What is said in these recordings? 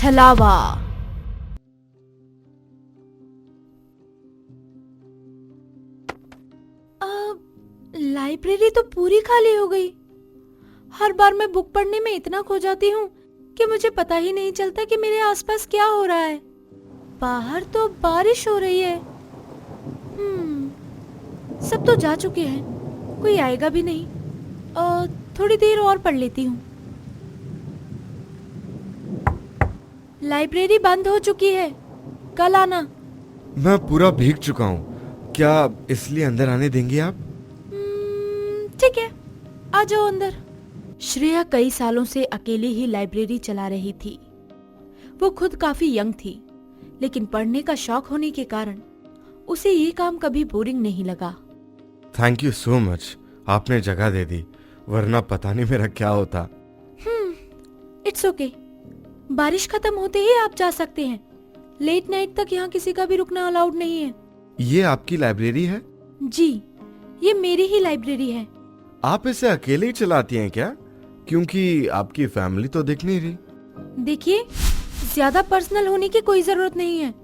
छलावा। लाइब्रेरी तो पूरी खाली हो गई। हर बार मैं बुक पढ़ने में इतना खो जाती हूँ कि मुझे पता ही नहीं चलता कि मेरे आसपास क्या हो रहा है। बाहर तो बारिश हो रही है। सब तो जा चुके हैं, कोई आएगा भी नहीं। थोड़ी देर और पढ़ लेती हूँ। लाइब्रेरी बंद हो चुकी है, कल आना। मैं पूरा भीग चुका हूँ, क्या इसलिए अंदर आने देंगे आप? ठीक है, आ जाओ अंदर। श्रेया कई सालों से अकेले ही लाइब्रेरी चला रही थी। वो खुद काफी यंग थी, लेकिन पढ़ने का शौक होने के कारण उसे ये काम कभी बोरिंग नहीं लगा। थैंक यू सो मच, आपने जगह दे दी, वरना पता नहीं मेरा क्या होता। It's okay. बारिश खत्म होते ही आप जा सकते हैं। लेट नाइट तक यहाँ किसी का भी रुकना अलाउड नहीं है। ये आपकी लाइब्रेरी है? जी, ये मेरी ही लाइब्रेरी है। आप इसे अकेले ही चलाती हैं क्या? क्योंकि आपकी फैमिली तो दिख नहीं रही। देखिए, ज्यादा पर्सनल होने की कोई जरूरत नहीं है।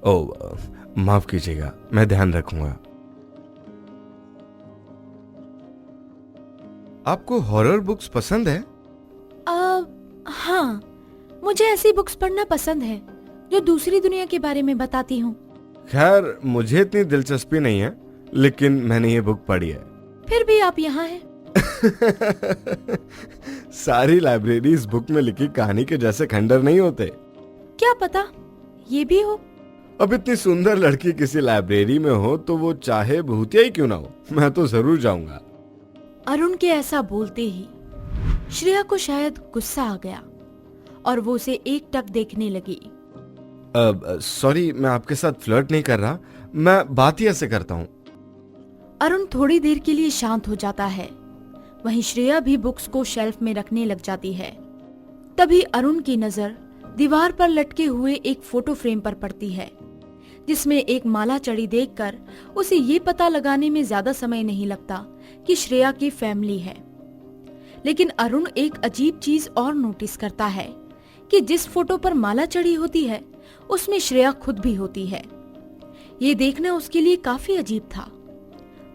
ओह, माफ कीजिएगा, मैं ध्यान रखूंगा। आपको हॉरर बुक्स पसंद है? हाँ, मुझे ऐसी बुक्स पढ़ना पसंद है जो दूसरी दुनिया के बारे में बताती हूँ। खैर, मुझे इतनी दिलचस्पी नहीं है, लेकिन मैंने ये बुक पढ़ी है। फिर भी आप यहाँ हैं। सारी लाइब्रेरी इस बुक में लिखी कहानी के जैसे खंडर नहीं होते। क्या पता ये भी हो। अब इतनी सुंदर लड़की किसी लाइब्रेरी में हो तो वो चाहे भूतिया ही क्यों ना हो, मैं तो जरूर जाऊंगा। अरुण के ऐसा बोलते ही श्रेया को शायद गुस्सा आ गया और वो उसे एकटक देखने लगी। सॉरी, मैं आपके साथ फ्लर्ट नहीं कर रहा, मैं बात ही ऐसे करता हूँ। अरुण थोड़ी देर के लिए शांत हो जाता है। वहीं श्रेया भी बुक्स को शेल्फ में रखने लग जाती है। तभी अरुण की नजर दीवार पर लटके हुए एक फोटो फ्रेम पर पड़ती है, जिसमें एक माला चढ़ी देखकर उसे ये पता लगाने में ज्यादा समय नहीं लगता कि श्रेया की फैमिली है। लेकिन अरुण एक अजीब चीज और नोटिस करता है कि जिस फोटो पर माला चढ़ी होती है उसमें श्रेया खुद भी होती है। ये देखना उसके लिए काफी अजीब था।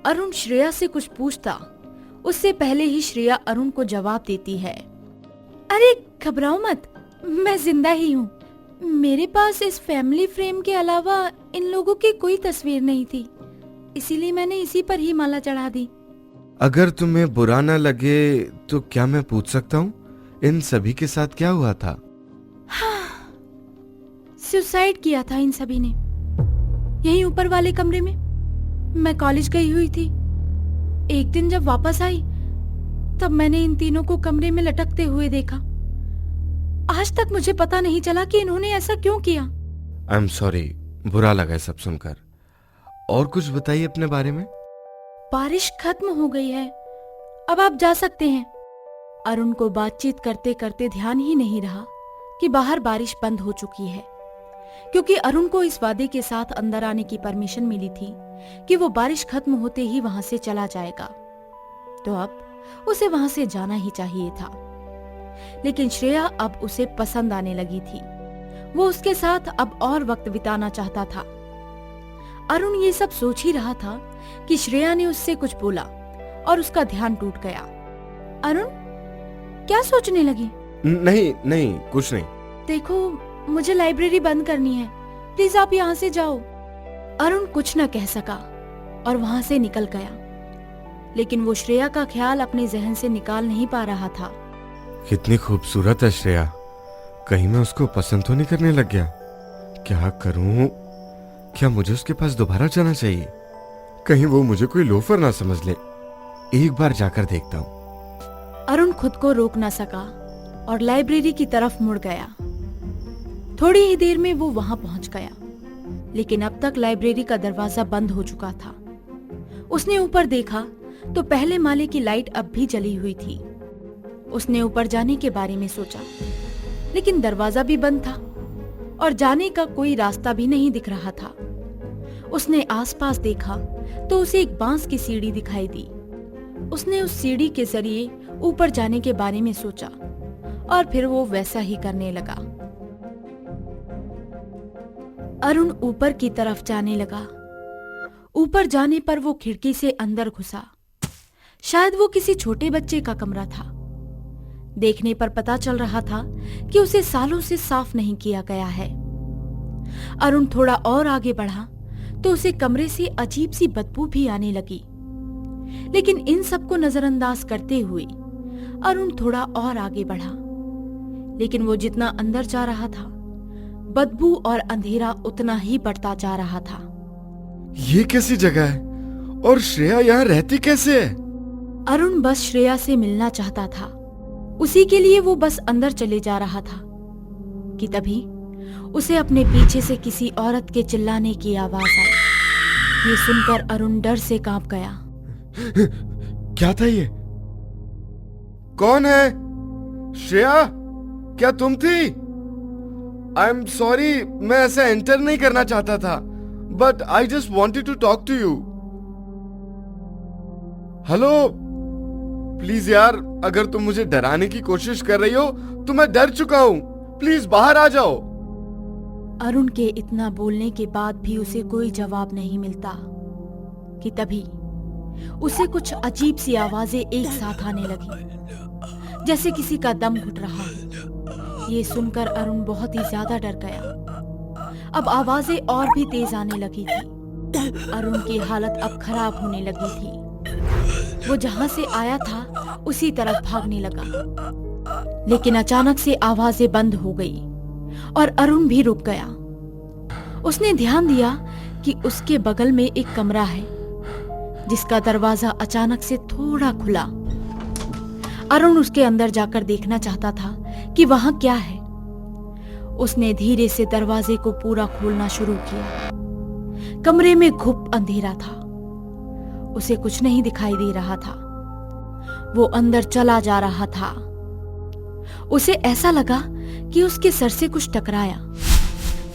अरुण श्रेया से कुछ पूछता, उससे पहले ही श्रेया अरुण को जवाब देती है। अरे घबराओ मत, मैं जिंदा ही हूँ। मेरे पास इस फैमिली फ्रेम के अलावा इन लोगों की कोई तस्वीर नहीं थी, इसीलिए मैंने इसी पर ही माला चढ़ा दी। अगर तुम्हें बुरा न लगे तो क्या मैं पूछ सकता हूँ, इन सभी के साथ क्या हुआ था? सुसाइड किया था इन सभी ने, यहीं ऊपर वाले कमरे में। मैं कॉलेज गई हुई थी। एक दिन जब वापस आई तब मैंने इन तीनों को कमरे में लटकते हुए देखा। आज तक मुझे पता नहीं चला कि इन्होंने ऐसा क्यों किया। आई एम सॉरी, बुरा लगा सब सुनकर। और कुछ बताइए अपने बारे में। बारिश खत्म हो गई है, अब आप जा सकते हैं। अरुण को बातचीत करते करते ध्यान ही नहीं रहा कि बाहर बारिश बंद हो चुकी है, क्योंकि अरुण को इस वादे के साथ अंदर आने की परमिशन मिली थी कि वो बारिश खत्म होते ही वहां से चला जाएगा, तो अब उसे वहां से जाना ही चाहिए था। लेकिन श्रेया अब उसे पसंद आने लगी थी। वो उसके साथ अब और वक्त बिताना चाहता था। अरुण ये सब सोच ही रहा था कि श्रेया ने उससे कुछ बोला और उसका ध्यान टूट गया। अरुण, क्या सोचने लगी? नहीं, कुछ नहीं। देखो, मुझे लाइब्रेरी बंद करनी है, प्लीज आप यहाँ से जाओ। अरुण कुछ न कह सका और वहां से निकल गया। लेकिन वो श्रेया का ख्याल अपने जहन से निकाल नहीं पा रहा था। कितनी खूबसूरत है श्रेया, कहीं मैं उसको पसंद तो नहीं करने लग गया? क्या करूं? क्या मुझे उसके पास दोबारा जाना चाहिए? कहीं वो मुझे कोई लोफर ना समझ ले। एक बार जाकर देखता हूं। अरुण खुद को रोक ना सका और लाइब्रेरी की तरफ मुड़ गया। थोड़ी ही देर में वो वहां पहुंच गया, लेकिन अब तक लाइब्रेरी का दरवाजा बंद हो चुका था। उसने ऊपर देखा तो पहले माले की लाइट अब भी जली हुई थी। उसने ऊपर जाने के बारे में सोचा, लेकिन दरवाजा भी बंद था और जाने का कोई रास्ता भी नहीं दिख रहा था। उसने आसपास देखा तो उसे एक बांस की सीढ़ी दिखाई दी। उसने उस सीढ़ी के जरिए ऊपर जाने के बारे में सोचा और फिर वो वैसा ही करने लगा। अरुण ऊपर की तरफ जाने लगा। ऊपर जाने पर वो खिड़की से अंदर घुसा। शायद वो किसी छोटे बच्चे का कमरा था। देखने पर पता चल रहा था कि उसे सालों से साफ नहीं किया गया है। अरुण थोड़ा और आगे बढ़ा तो उसे कमरे से अजीब सी बदबू भी आने लगी। लेकिन इन सबको नजरअंदाज करते हुए अरुण थोड़ा और आगे बढ़ा। लेकिन वो जितना अंदर जा रहा था, बदबू और अंधेरा उतना ही बढ़ता जा रहा था। ये कैसी जगह है और श्रेया यहाँ रहती कैसे है? अरुण बस श्रेया से मिलना चाहता था। उसी के लिए वो बस अंदर चले जा रहा था कि तभी उसे अपने पीछे से किसी औरत के चिल्लाने की आवाज आई। ये सुनकर अरुण डर से कांप गया। क्या था ये? कौन है? श्रेया, क्या तुम थी? आई एम सॉरी, मैं ऐसा एंटर नहीं करना चाहता था, but I just wanted to talk to you. Hello, please यार, अगर तुम मुझे डराने की कोशिश कर रही हो तो मैं डर चुका हूं। प्लीज बाहर आ जाओ। अरुण के इतना बोलने के बाद भी उसे कोई जवाब नहीं मिलता कि तभी उसे कुछ अजीब सी आवाजें एक साथ आने लगी, जैसे किसी का दम घुट रहा हो। ये सुनकर अरुण बहुत ही ज्यादा डर गया। अब आवाजें और भी तेज आने लगी थी। अरुण की हालत अब खराब होने लगी थी। वो जहां से आया था उसी तरफ भागने लगा। लेकिन अचानक से आवाजें बंद हो गई और अरुण भी रुक गया। उसने ध्यान दिया कि उसके बगल में एक कमरा है जिसका दरवाजा अचानक से थोड़ा खुला। अरुण उसके अंदर जाकर देखना चाहता था कि वहां क्या है। उसने धीरे से दरवाजे को पूरा खोलना शुरू किया। कमरे में घुप अंधेरा था। उसे कुछ नहीं दिखाई दे रहा था। वो अंदर चला जा रहा था। उसे ऐसा लगा कि उसके सर से कुछ टकराया,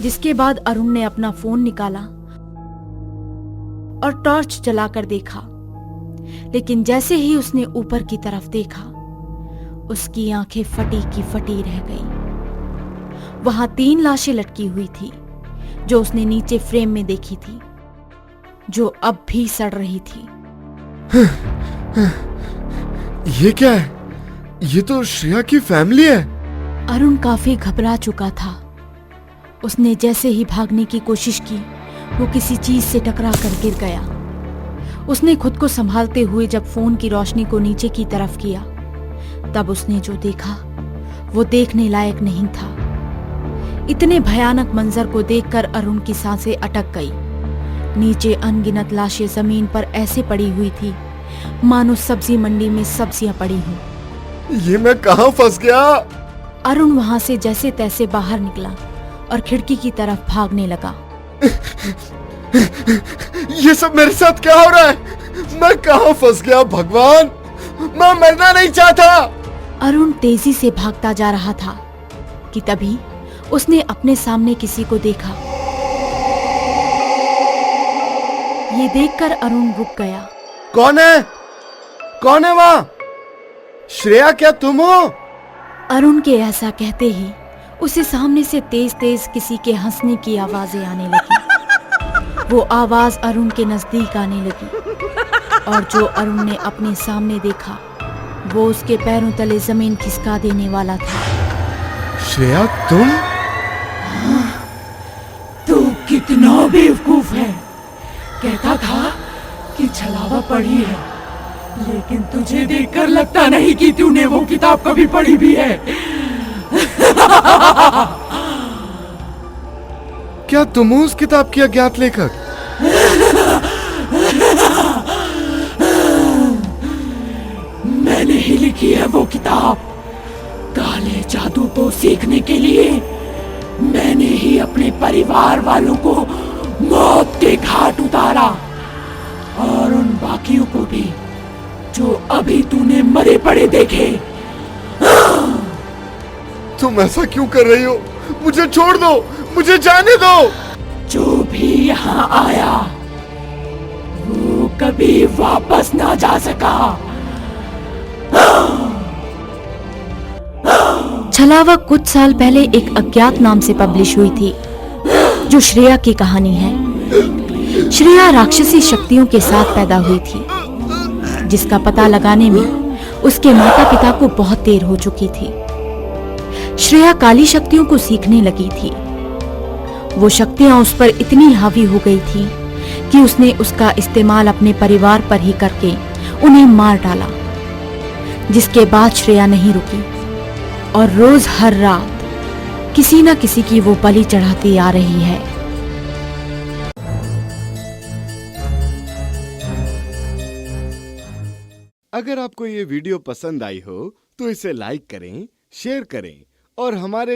जिसके बाद अरुण ने अपना फोन निकाला और टॉर्च जलाकर देखा। लेकिन जैसे ही उसने ऊपर की तरफ देखा, उसकी आंखें फटी की फटी रह गई। वहां 3 लाशें लटकी हुई थी जो उसने नीचे फ्रेम में देखी थी, जो अब भी सड़ रही थी। ये क्या है? ये तो श्रेया की फैमिली है। अरुण काफी घबरा चुका था। उसने जैसे ही भागने की कोशिश की, वो किसी चीज से टकरा कर गिर गया। उसने खुद को संभालते हुए जब फोन की रोशनी को नीचे की तरफ किया, तब उसने जो देखा वो देखने लायक नहीं था। इतने भयानक मंजर को देखकर अरुण की सांसें अटक गई। नीचे अनगिनत लाशें जमीन पर ऐसे पड़ी हुई थी मानो सब्जी मंडी में सब्जियां पड़ी हों। ये मैं कहां फंस गया? अरुण वहां से जैसे तैसे बाहर निकला और खिड़की की तरफ भागने लगा। ये सब मेरे साथ क्या हो रहा है? मैं कहां फंस गया भगवान? मैं मरना नहीं चाहता। अरुण तेजी से भागता जा रहा था कि तभी उसने अपने सामने किसी को देखा। ये देखकर अरुण रुक गया। कौन है? कौन है वहां? श्रेया, क्या तुम हो? अरुण के ऐसा कहते ही उसे सामने से तेज तेज किसी के हंसने की आवाजें आने लगी। वो आवाज अरुण के नजदीक आने लगी और जो अरुण ने अपने सामने देखा वो उसके पैरों तले जमीन खिसका देने वाला था। श्रेया, तुम? तू कितना बेवकूफ है। कहता था कि छलावा पढ़ी है, लेकिन तुझे देखकर लगता नहीं कि तूने वो किताब कभी पढ़ी भी है। क्या तुम हो उस किताब की अज्ञात लेखक? मैंने ही लिखी है वो किताब। काले जादू को सीखने के लिए मैंने ही अपने परिवार वालों को मौत के घाट उतारा, और उन बाकियों को भी जो अभी तूने मरे पड़े देखे। तुम ऐसा क्यों कर रही हो? मुझे छोड़ दो, मुझे जाने दो। जो भी यहाँ आया वो कभी वापस ना जा सका। छलावा कुछ साल पहले एक अज्ञात नाम से पब्लिश हुई थी। जो श्रेया की कहानी है। श्रेया राक्षसी शक्तियों के साथ पैदा हुई थी, जिसका पता लगाने में उसके माता पिता को बहुत देर हो चुकी थी। श्रेया काली शक्तियों को सीखने लगी थी। वो शक्तियां उस पर इतनी हावी हो गई थी कि उसने उसका इस्तेमाल अपने परिवार पर ही करके उन्हें मार डाला। जिसके बाद श्रेया नहीं रुकी और रोज हर रात किसी न किसी की वो बलि चढ़ाती आ रही है। अगर आपको ये वीडियो पसंद आई हो तो इसे लाइक करें, शेयर करें और हमारे